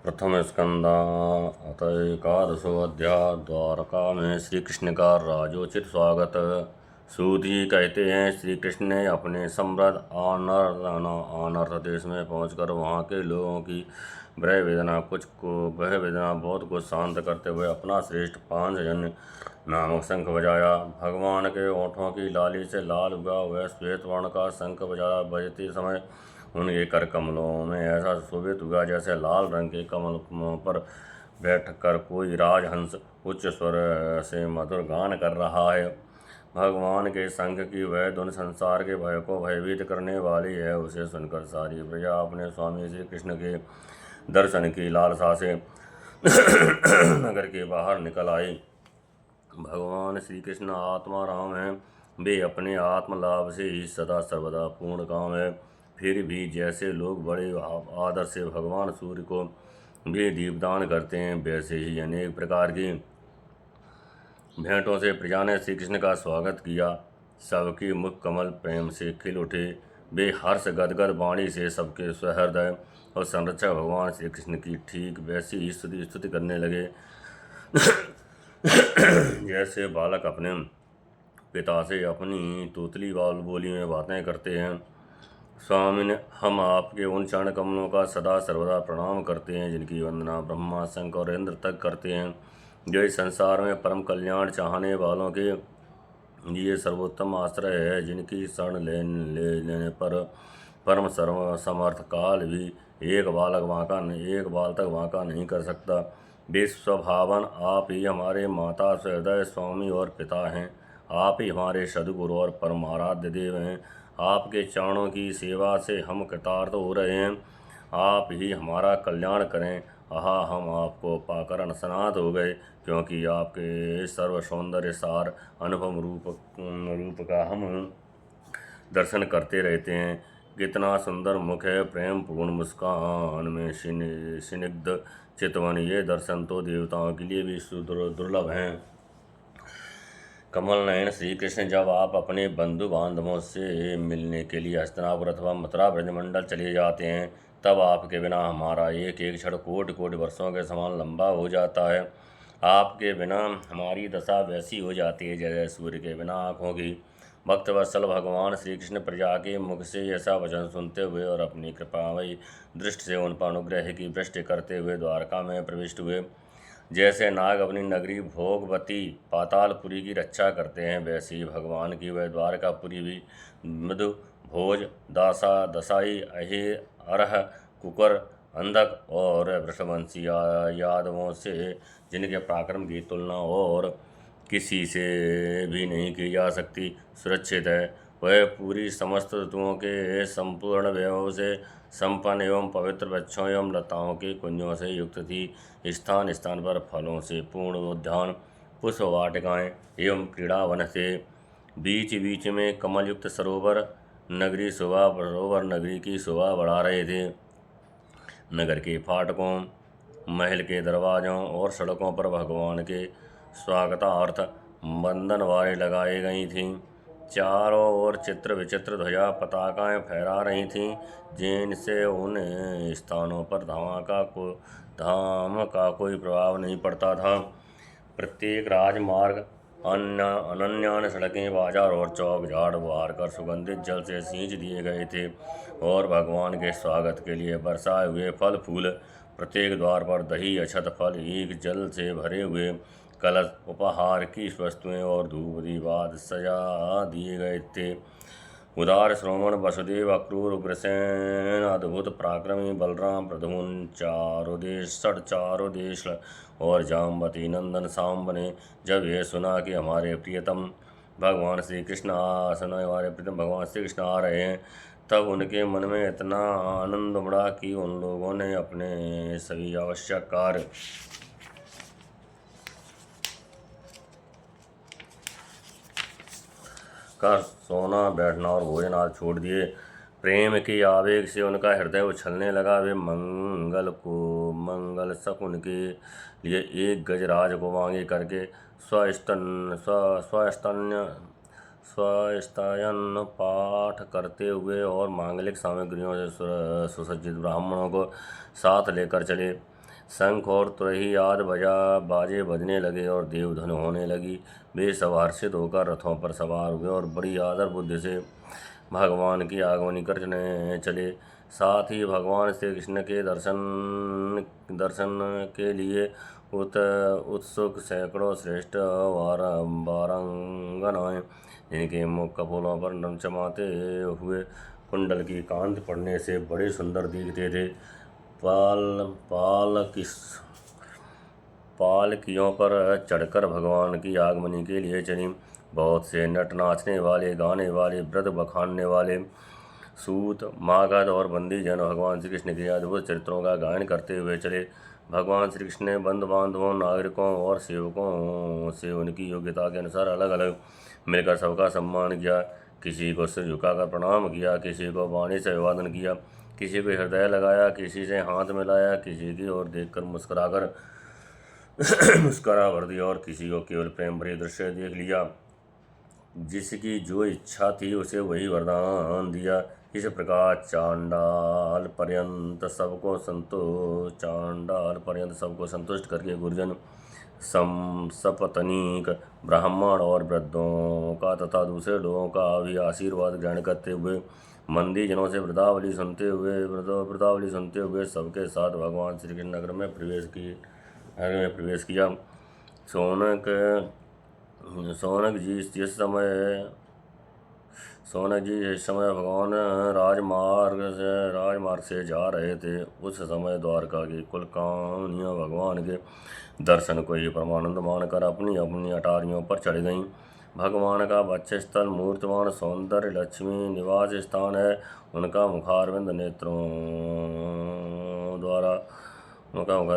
प्रथम स्कंदा अत एकादशो अध्याय। द्वारका में श्री कृष्ण का राजोचित स्वागत। सूत जी कहते हैं, श्री कृष्ण ने अपने समृद्ध अनर्थ देश में पहुंचकर वहां के लोगों की वह वेदना बहुत कुछ शांत करते हुए अपना श्रेष्ठ पांचजन्य नामक शंख बजाया। भगवान के ओठों की लाली से लाल हुआ वह श्वेत वर्ण का शंख बजते समय उनके कर कमलों में ऐसा शोभित हुआ जैसे लाल रंग के कमल पर बैठकर कोई राजहंस उच्च स्वर से मधुर गान कर रहा है। भगवान के शंख की वह धुन संसार के भय को भयभीत करने वाली है। उसे सुनकर सारी प्रजा अपने स्वामी श्री कृष्ण के दर्शन की लालसा से नगर के बाहर निकल आई। भगवान श्री कृष्ण आत्मा राम हैं, वे अपने आत्मलाभ से ही सदा सर्वदा पूर्ण काम है। फिर भी जैसे लोग बड़े आदर से भगवान सूर्य को भी दीपदान करते हैं, वैसे ही अनेक प्रकार की भेंटों से प्रजा ने श्री कृष्ण का स्वागत किया। सबके मुख कमल प्रेम से खिल उठे। वे हर्ष गदगद वाणी से सबके सहृदय और संरक्षक भगवान श्री कृष्ण की ठीक वैसी ही स्तुति करने लगे जैसे बालक अपने पिता से अपनी तोतली बोली में बातें करते हैं। स्वामी ने हम आपके उन चरण कमलों का सदा सर्वदा प्रणाम करते हैं जिनकी वंदना ब्रह्मा शंकर और इंद्र तक करते हैं। जो इस संसार में परम कल्याण चाहने वालों के ये सर्वोत्तम आश्रय है, जिनकी शरण लेने पर परम सर्व समर्थ काल भी एक बाल तक वांका नहीं कर सकता। विश्वभावन आप ही हमारे माता हृदय स्वामी और पिता हैं। आप ही हमारे सद्गुरु और परम आराध्य देव हैं। आपके चरणों की सेवा से हम कृतार्थ हो रहे हैं। आप ही हमारा कल्याण करें। आहा, हम आपको पाकर अनसनात हो गए, क्योंकि आपके सर्व सौंदर्य सार अनुपम रूप का हम दर्शन करते रहते हैं। कितना सुंदर मुख है, प्रेम पूर्ण मुस्कान में स्निग्ध चितवन, ये दर्शन तो देवताओं के लिए भी दुर्लभ हैं। कमल नयन श्री कृष्ण, जब आप अपने बंधु बांधवों से मिलने के लिए हस्तिनापुर अथवा मथुरा ब्रजमंडल चले जाते हैं, तब आपके बिना हमारा एक एक क्षण कोटि कोटि वर्षों के समान लंबा हो जाता है। आपके बिना हमारी दशा वैसी हो जाती है जैसे सूर्य के बिना आँखों की। भक्तवत्सल भगवान श्री कृष्ण प्रजा के मुख से ऐसा वचन सुनते हुए और अपनी कृपामयी दृष्टि से उन पर अनुग्रह की वृष्टि करते हुए द्वारका में प्रविष्ट हुए। जैसे नाग अपनी नगरी भोगवती पातालपुरी की रक्षा करते हैं, वैसे ही भगवान की वह द्वारकापुरी भी मृदु भोज दसाई अहे अरह कुकर अंधक और वृषवंशी यादवों से, जिनके पराक्रम की तुलना और किसी से भी नहीं की जा सकती, सुरक्षित है। वह पूरी समस्त ऋतुओं के संपूर्ण वैभव से संपन्न एवं पवित्र वृक्षों एवं लताओं के कुंजों से युक्त थी। स्थान स्थान पर फलों से पूर्ण उद्यान, पुष्प वाटिकाएँ एवं क्रीड़ावन थे। बीच बीच में कमल युक्त सरोवर नगरी की शोभा बढ़ा रहे थे। नगर के फाटकों, महल के दरवाजों और सड़कों पर भगवान के स्वागतार्थ बंधनवारें लगाई गई थीं। चारों ओर चित्र विचित्र ध्वजा पताकाएं फहरा रही थीं, जिनसे उन स्थानों पर धाम का कोई प्रभाव नहीं पड़ता था। प्रत्येक राजमार्ग, अनन्य सड़कें, बाजार और चौक झाड़ बहार कर सुगंधित जल से सींच दिए गए थे और भगवान के स्वागत के लिए बरसाए हुए फल फूल, प्रत्येक द्वार पर दही अक्षत फल ईख जल से भरे हुए कलश, उपहार की वस्तुएं और धूप दीपाद सजा दिए गए थे। उदार श्रोमण वसुदेव, अक्रूर, उग्रसेन, अद्भुत पराक्रमी बलराम, प्रद्युम्न, चारों देश और जाम्बती नंदन सांब ने जब यह सुना कि हमारे प्रियतम भगवान श्री कृष्ण आ रहे हैं, तब उनके मन में इतना आनंद उमड़ा कि उन लोगों ने अपने सभी आवश्यक कार्य कर सोना बैठना और भोजन आदि छोड़ दिए। प्रेम के आवेग से उनका हृदय उछलने लगा। वे मंगल शकुन के लिए एक गजराज को मांगे करके स्वस्तयन पाठ करते हुए और मांगलिक सामग्रियों से सुसज्जित ब्राह्मणों को साथ लेकर चले। शंख और तुरही आदि बाजे बजने लगे और देवधन होने लगी। वे सब हर्षित होकर रथों पर सवार हुए और बड़ी आदर बुद्धि से भगवान की आगमनी करने चले। साथ ही भगवान श्री कृष्ण के दर्शन के लिए उत्सुक सैकड़ों श्रेष्ठ वारंगनाएं, जिनके मुख कपोलों पर चमचमाते हुए कुंडल की कांति पड़ने से बड़े सुंदर दिखते थे, पालकियों पर चढ़कर भगवान की आगमनी के लिए चली। बहुत से नट, नाचने वाले, गाने वाले, व्रत बखानने वाले, सूत, मागध और बंदी जन भगवान श्री कृष्ण के अद्भुत चरित्रों का गायन करते हुए चले। भगवान श्री कृष्ण ने बंधु बांधवों, नागरिकों और सेवकों से उनकी योग्यता के अनुसार अलग अलग मिलकर सबका सम्मान किया। किसी को सिर झुकाकर प्रणाम किया, किसी को वाणी से अभिवादन किया, किसी को हृदय लगाया, किसी से हाथ मिलाया, किसी की ओर देखकर मुस्करा भर दिया और किसी को केवल प्रेम भरे दृश्य देख लिया। जिसकी जो इच्छा थी उसे वही वरदान दिया। इस प्रकार चांडाल पर्यंत सबको संतुष्ट करके गुरुजन, सपत्नीक, ब्राह्मण और वृद्धों का तथा दूसरे लोगों का भी आशीर्वाद ग्रहण करते हुए मंदी जनों से वृद्धावली सुनते हुए सबके साथ भगवान श्री कृष्ण नगर में प्रवेश किया। सौनक जी जिस समय भगवान राजमार्ग से जा रहे थे, उस समय द्वारका की कुल कामनियाँ भगवान के दर्शन को ही परमानंद मानकर अपनी अपनी अटारियों पर चढ़ गईं। भगवान का वक्षस्थल मूर्तिमान सौंदर्य लक्ष्मी निवास स्थान है। उनका मुखारविंद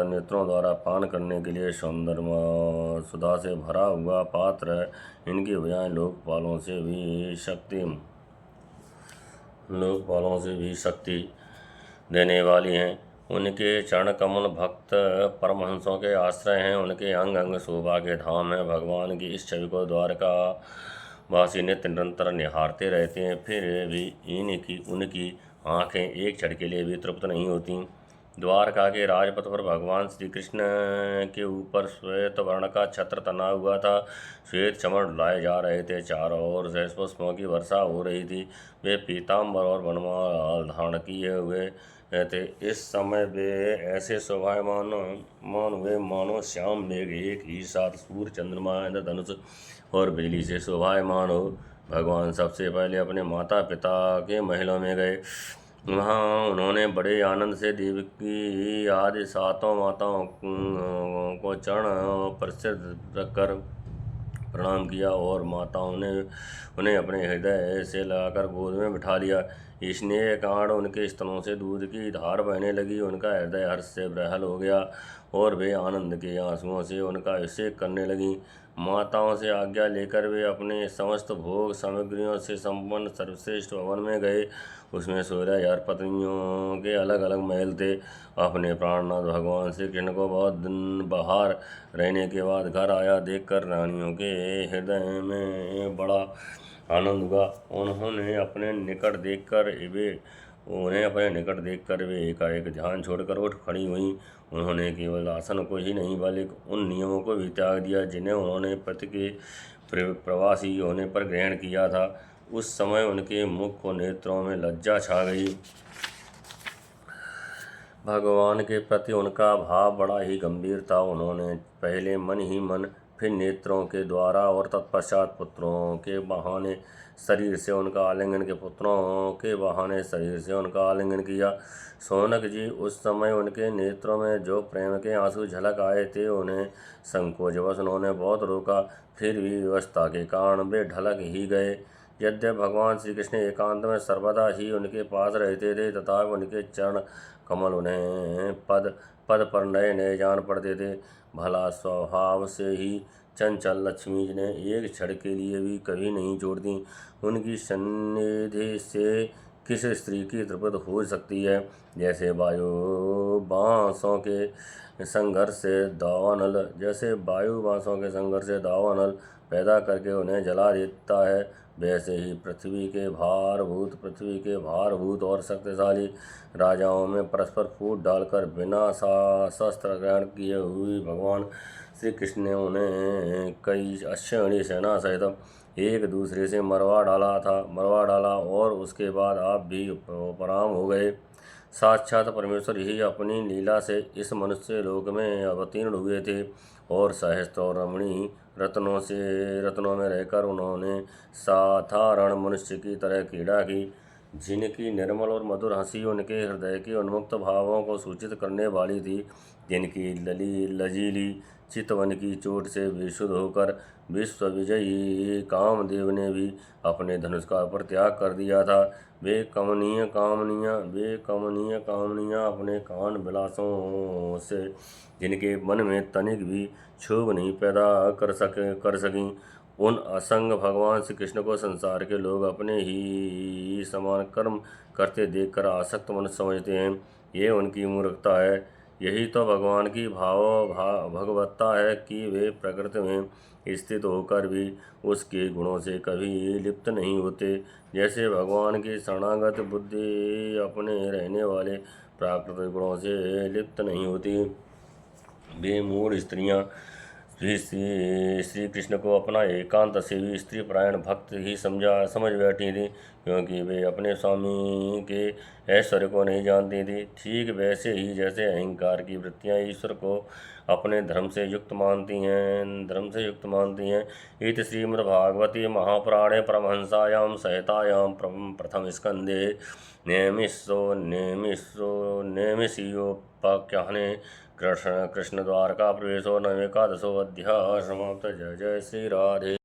नेत्रों द्वारा पान करने के लिए सौंदर्य सुधा से भरा हुआ पात्र है। इनकी भुजाएं लोकपालों से भी शक्ति देने वाली हैं। उनके चरण कमल भक्त परमहंसों के आश्रय हैं। उनके अंग अंग शोभा के धाम हैं। भगवान की इस छवि को द्वारका वासी नित्य निरंतर निहारते रहते हैं, फिर भी उनकी आंखें एक क्षण के लिए भी तृप्त नहीं होती। द्वारका के राजपथ पर भगवान श्री कृष्ण के ऊपर श्वेत वर्ण का छत्र तना हुआ था। श्वेत चमड़ लाए जा रहे थे। चारों ओर से पुष्पों की वर्षा हो रही थी। वे पीताम्बर और वनमाल धारण किए हुए थे। इस समय वे ऐसे शोभायमान हुए मानो श्याम मेघ एक ही साथ सूर्य, चंद्रमा, इंद्रधनुष और बिजली से शोभायमान हो। भगवान सबसे पहले अपने माता पिता के महलों में गए। वहाँ उन्होंने बड़े आनंद से देवकी आदि सातों माताओं को चरण प्रसिद्ध रखकर प्रणाम किया और माताओं ने उन्हें अपने हृदय से लगाकर गोद में बिठा लिया। स्नेह कारण उनके स्तनों से दूध की धार बहने लगी। उनका हृदय हर्ष से बहल हो गया और वे आनंद के आंसुओं से उनका अभिषेक करने लगी। माताओं से आज्ञा लेकर वे अपने समस्त भोग सामग्रियों से संपन्न सर्वश्रेष्ठ भवन में गए। उसमें 16,000 पत्नियों के अलग अलग महल थे। अपने प्राणनाथ भगवान श्री कृष्ण को बहुत दिन बाहर रहने के बाद घर आया देखकर रानियों के हृदय में बड़ा आनंद हुआ। उन्हें अपने निकट देखकर वे एकाएक ध्यान छोड़कर उठ खड़ी हुईं। उन्होंने केवल आसन को ही नहीं बल्कि उन नियमों को भी त्याग दिया जिन्हें उन्होंने पति के प्रवासी होने पर ग्रहण किया था। उस समय उनके मुख और नेत्रों में लज्जा छा गई। भगवान के प्रति उनका भाव बड़ा ही गंभीर था। उन्होंने पहले मन ही मन, फिर नेत्रों के द्वारा और तत्पश्चात पुत्रों के बहाने शरीर से उनका आलिंगन किया। सौनक जी, उस समय उनके नेत्रों में जो प्रेम के आंसू झलक आए थे उन्हें संकोचवश उन्होंने बहुत रोका, फिर भी व्यवस्था के कारण वे ढलक ही गए। यद्यपि भगवान श्री कृष्ण एकांत में सर्वदा ही उनके पास रहते थे, तथापि उनके चरण कमल उन्हें पद पद पर नए नए जान पड़ते थे। भला स्वभाव से ही चंचल लक्ष्मी जिन्हें एक क्षण के लिए भी कभी नहीं छोड़ती, उनकी सन्निधि से किस स्त्री की तृप्त हो सकती है। जैसे वायु बांसों के संघर्ष से दावानल पैदा करके उन्हें जला देता है, वैसे ही पृथ्वी के भारभूत और शक्तिशाली राजाओं में परस्पर फूट डालकर बिना शस्त्र ग्रहण किए हुए भगवान श्री कृष्ण ने उन्हें कई अश्विनी सेना सहित एक दूसरे से मरवा डाला और उसके बाद आप भी उपराम हो गए। साक्षात परमेश्वर ही अपनी लीला से इस मनुष्य लोक में अवतीर्ण हुए थे और सहस्त्र और रमणीय रत्नों में रहकर उन्होंने साधारण मनुष्य की तरह क्रीड़ा की, जिनकी निर्मल और मधुर हंसी उनके हृदय के उन्मुक्त भावों को सूचित करने वाली थी, जिनकी लजीली चितवन की चोट से विशुद्ध होकर विश्व विजयी कामदेव ने भी अपने धनुष का परित्याग कर दिया था। वे कमनीय कामनियाँ अपने कान विलासों से जिनके मन में तनिक भी क्षोभ नहीं पैदा कर सकीं, उन असंग भगवान श्री कृष्ण को संसार के लोग अपने ही समान कर्म करते देखकर आसक्त मनुष्य समझते हैं। ये उनकी मूर्खता है। यही तो भगवान की भगवत्ता है कि वे प्रकृति में स्थित होकर भी उसके गुणों से कभी लिप्त नहीं होते। जैसे भगवान की शरणागत बुद्धि अपने रहने वाले प्राकृतिक गुणों से लिप्त नहीं होती। वे मूढ़ स्त्रियां भी श्री कृष्ण को अपना एकांत सेवी स्त्री परायण भक्त ही समझ बैठी थी, क्योंकि वे अपने स्वामी के ऐश्वर्य को नहीं जानती थी। ठीक वैसे ही जैसे अहंकार की वृत्तियां ईश्वर को अपने धर्म से युक्त मानती हैं। इति श्रीमद्भागवते महापुराणे परमहंसायां संहितायां प्रथम स्कंदे नैमिषोपाख्याने कृष्ण द्वारका प्रवेशो नवमेकादशोऽध्यायः समाप्तः। जय जय श्री राधे।